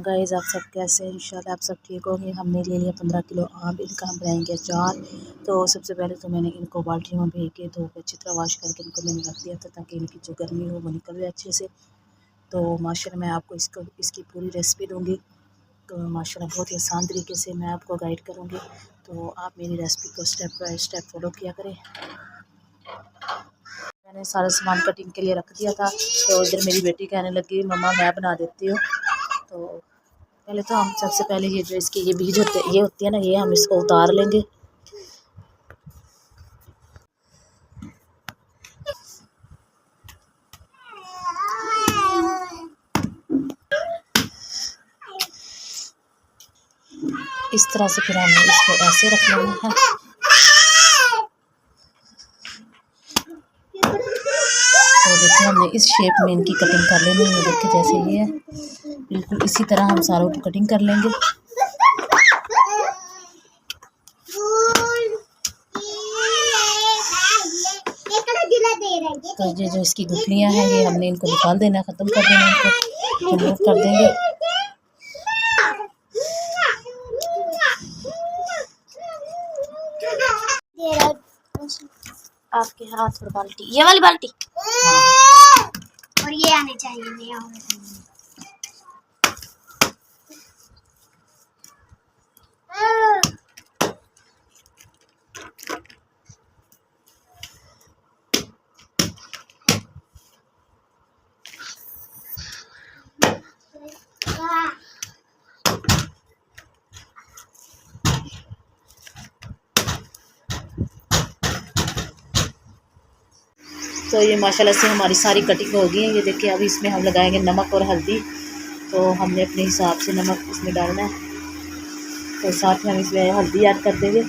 Guys आप सब कैसे हैं? इंशाल्लाह आप सब ठीक होंगे। हमने ले लिया 15 किलो आम, इनका हम बनाएंगे अचार। तो सबसे पहले तो मैंने इनको बाल्टियों में भेज के धो के अच्छी तरह वॉश करके इनको मैंने रख दिया था ताकि इनकी जो गर्मी हो वो निकल जाए अच्छे से। तो माशाल्लाह मैं आपको इसकी पूरी रेसिपी दूँगी। तो माशाल्लाह बहुत ही आसान तरीके से मैं आपको गाइड करूँगी, तो आप मेरी रेसिपी को स्टेप बाय स्टेप फॉलो किया करें। मैंने सारा सामान कटिंग के लिए रख दिया था, तो इधर मेरी बेटी कहने लगी मम्मा मैं बना देती हूँ। तो पहले तो हम सबसे पहले ये जो इसके ये बीज होती है ना, ये हम इसको उतार लेंगे। इस तरह से फिर हमने इसको ऐसे रख लेना है। तो देखिए हमने इस शेप में इनकी कटिंग कर लेनी है। देखिए जैसे ये है, बिल्कुल इसी तरह हम सारों की कटिंग कर लेंगे। तो ये जो इसकी गुठलियाँ हैं ये हमने इनको निकाल देना, ख़त्म कर देना, इनको रिमूव कर देंगे। आपके हाथ और बाल्टी, ये वाली बाल्टी और ये आने चाहिए नहीं आने। तो ये माशाल्लाह से हमारी सारी कटिंग हो गई है। ये देखिए अभी इसमें हम लगाएंगे नमक और हल्दी। तो हमने अपने हिसाब से नमक इसमें डालना है, तो साथ में हम इसमें हल्दी ऐड कर देंगे।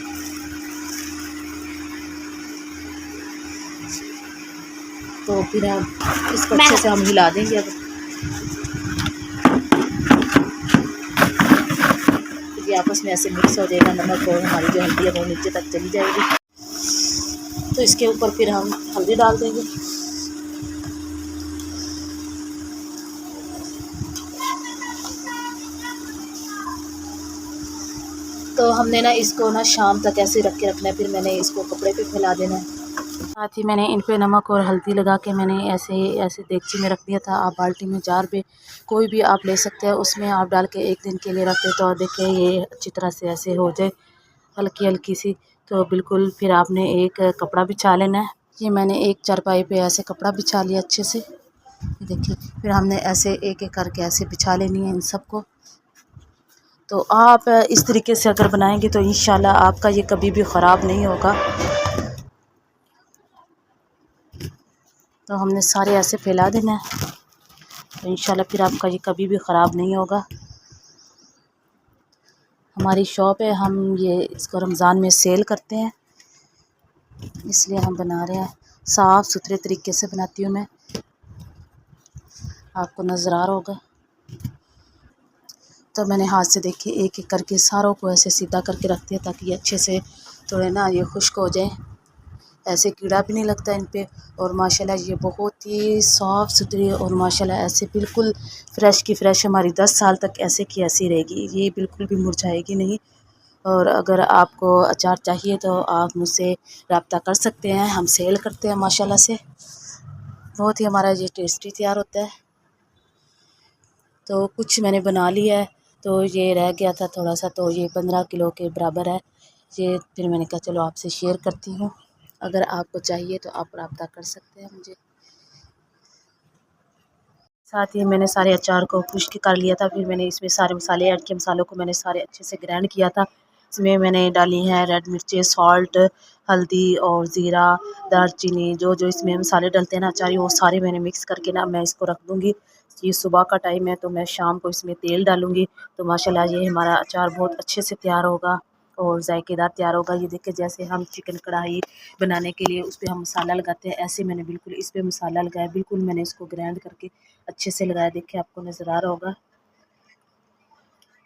तो फिर हम इसको अच्छे से हम हिला देंगे। अब ये आपस में ऐसे मिक्स हो जाएगा, नमक और हमारी जो हल्दी है वो नीचे तक चली जाएगी। तो इसके ऊपर फिर हम हल्दी डाल देंगे। तो हमने ना इसको ना शाम तक ऐसे रख के रखना है, फिर मैंने इसको कपड़े पे फैला देना है। साथ ही मैंने इन पे नमक और हल्दी लगा के मैंने ऐसे देगची में रख दिया था। आप बाल्टी में जार पे कोई भी आप ले सकते हैं, उसमें आप डाल के एक दिन के लिए रख दे तो देखिए ये अच्छी तरह से ऐसे हो जाए हल्की हल्की सी। तो बिल्कुल फिर आपने एक कपड़ा बिछा लेना है। ये मैंने एक चारपाई पे ऐसे कपड़ा बिछा लिया अच्छे से। देखिए फिर हमने ऐसे एक एक करके ऐसे बिछा लेनी है इन सबको। तो आप इस तरीके से अगर बनाएंगे तो इंशाल्लाह आपका ये कभी भी ख़राब नहीं होगा। तो हमने सारे ऐसे फैला देना है, तो इंशाल्लाह फिर आपका ये कभी भी ख़राब नहीं होगा। हमारी शॉप है, हम ये इसको रमज़ान में सेल करते हैं, इसलिए हम बना रहे हैं। साफ़ सुथरे तरीके से बनाती हूँ मैं, आपको नज़र आ रहा होगा। तो मैंने हाथ से देखिए एक एक करके सारों को ऐसे सीधा करके रख दिया ताकि ये अच्छे से थोड़े ना ये खुश्क हो जाए, ऐसे कीड़ा भी नहीं लगता इन पे। और माशाल्लाह ये बहुत ही साफ़ सुथरी और माशाल्लाह ऐसे बिल्कुल फ़्रेश की फ़्रेश हमारी 10 साल तक ऐसे की ऐसी रहेगी, ये बिल्कुल भी मुरझाएगी नहीं। और अगर आपको अचार चाहिए तो आप मुझसे रब्ता कर सकते हैं, हम सेल करते हैं माशाल्लाह से। बहुत ही हमारा ये टेस्टी तैयार होता है। तो कुछ मैंने बना लिया है, तो ये रह गया था थोड़ा सा, तो ये 15 किलो के बराबर है ये। फिर मैंने कहा चलो आपसे शेयर करती हूँ, अगर आपको चाहिए तो आप रब्ता कर सकते हैं मुझे। साथ ही मैंने सारे अचार को खुश्क कर लिया था, फिर मैंने इसमें सारे मसाले ऐड किए। मसालों को मैंने सारे अच्छे से ग्राइंड किया था। इसमें मैंने डाली हैं रेड मिर्चें, सॉल्ट, हल्दी और ज़ीरा, दालचीनी, जो जो इसमें मसाले डलते हैं ना अचार, वो सारे मैंने मिक्स करके ना मैं इसको रख दूँगी। ये सुबह का टाइम है तो मैं शाम को इसमें तेल डालूँगी, तो माशाल्लाह ये हमारा अचार बहुत अच्छे से तैयार होगा और ज़ायकेदार तैयार होगा। ये देखिए जैसे हम चिकन कढ़ाई बनाने के लिए उस पर हम मसाला लगाते हैं, ऐसे मैंने बिल्कुल इस पर मसाला लगाया। बिल्कुल मैंने इसको ग्राइंड करके अच्छे से लगाया, देखिए आपको नज़र आ रहा होगा।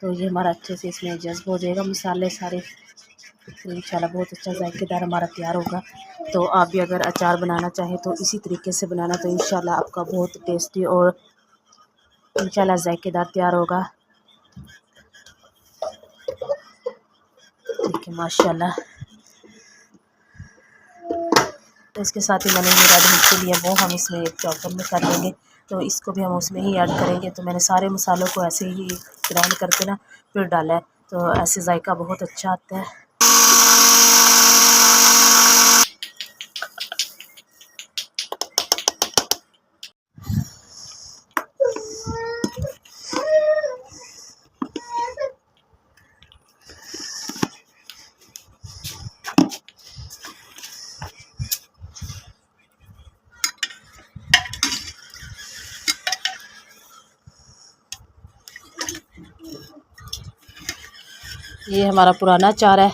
तो ये हमारा अच्छे से इसमें जज़्ब हो जाएगा मसाले सारे, तो इंशाल्लाह बहुत अच्छा ज़ायकेदार हमारा तैयार होगा। तो आप भी अगर अचार बनाना चाहें तो इसी तरीके से बनाना, तो इंशाल्लाह आपका बहुत टेस्टी और इंशाल्लाह ज़ायकेदार तैयार होगा। देखिए माशाल्लाह। तो इसके साथ ही मैंने ये रेड मिर्ची लिया वो हम इसमें एक चॉपर में कर लेंगे। तो इसको भी हम उसमें ही ऐड करेंगे। तो मैंने सारे मसालों को ऐसे ही ग्राइंड करके ना फिर डाला है, तो ऐसे जायका बहुत अच्छा आता है। ये हमारा पुराना अचार है।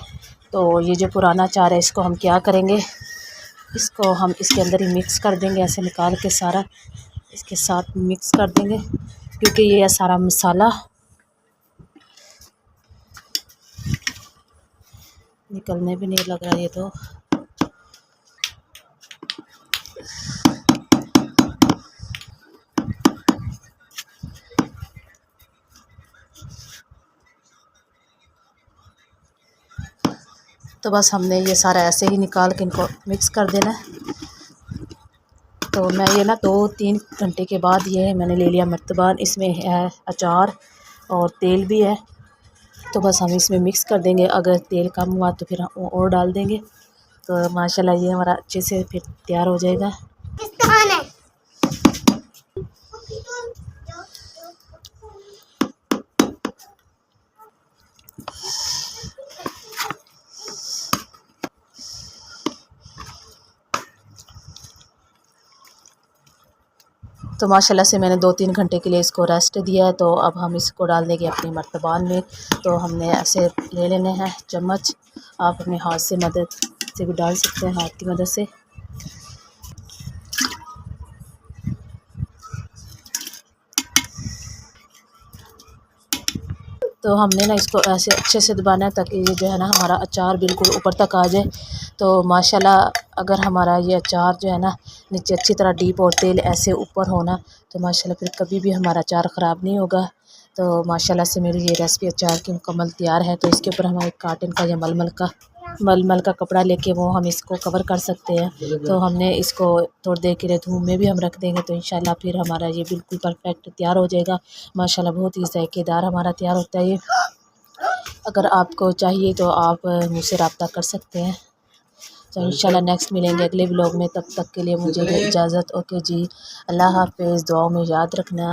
तो ये जो पुराना अचार है इसको हम क्या करेंगे, इसको हम इसके अंदर ही मिक्स कर देंगे, ऐसे निकाल के सारा इसके साथ मिक्स कर देंगे, क्योंकि ये सारा मसाला निकलने भी नहीं लग रहा ये तो। तो बस हमने ये सारा ऐसे ही निकाल के इनको मिक्स कर देना है। तो मैं ये ना 2-3 घंटे के बाद ये मैंने ले लिया मर्तबान, इसमें है अचार और तेल भी है। तो बस हम इसमें मिक्स कर देंगे, अगर तेल कम हुआ तो फिर हम और डाल देंगे। तो माशाल्लाह ये हमारा अच्छे से फिर तैयार हो जाएगा। तो माशाल्लाह से मैंने 2-3 घंटे के लिए इसको रेस्ट दिया है। तो अब हम इसको डाल देंगे अपनी मर्तबान में। तो हमने ऐसे ले लेने हैं चम्मच, आप अपने हाथ से मदद से भी डाल सकते हैं, हाथ की मदद से। तो हमने ना इसको ऐसे अच्छे से दबाना है ताकि ये जो है ना हमारा अचार बिल्कुल ऊपर तक आ जाए। तो माशाल्लाह अगर हमारा ये अचार जो है ना नीचे अच्छी तरह डीप और तेल ऐसे ऊपर होना, तो माशाल्लाह फिर कभी भी हमारा अचार ख़राब नहीं होगा। तो माशाल्लाह से मेरी ये रेसिपी अचार की मुकम्मल तैयार है। तो इसके ऊपर हम एक काटन का या मलमल का कपड़ा लेके वो हम इसको कवर कर सकते हैं। तो हमने इसको थोड़ी देर के लिए धूप में भी हम रख देंगे, तो इंशाल्लाह फिर हमारा ये बिल्कुल परफेक्ट तैयार हो जाएगा। माशाल्लाह बहुत ही ज़ायकेदार हमारा तैयार होता है ये। अगर आपको चाहिए तो आप मुझसे रब्ता कर सकते हैं। तो इंशाल्लाह नेक्स्ट मिलेंगे अगले व्लॉग में, तब तक के लिए मुझे इजाज़त। ओके जी, अल्लाह हाफ़िज़, दुआओं में याद रखना।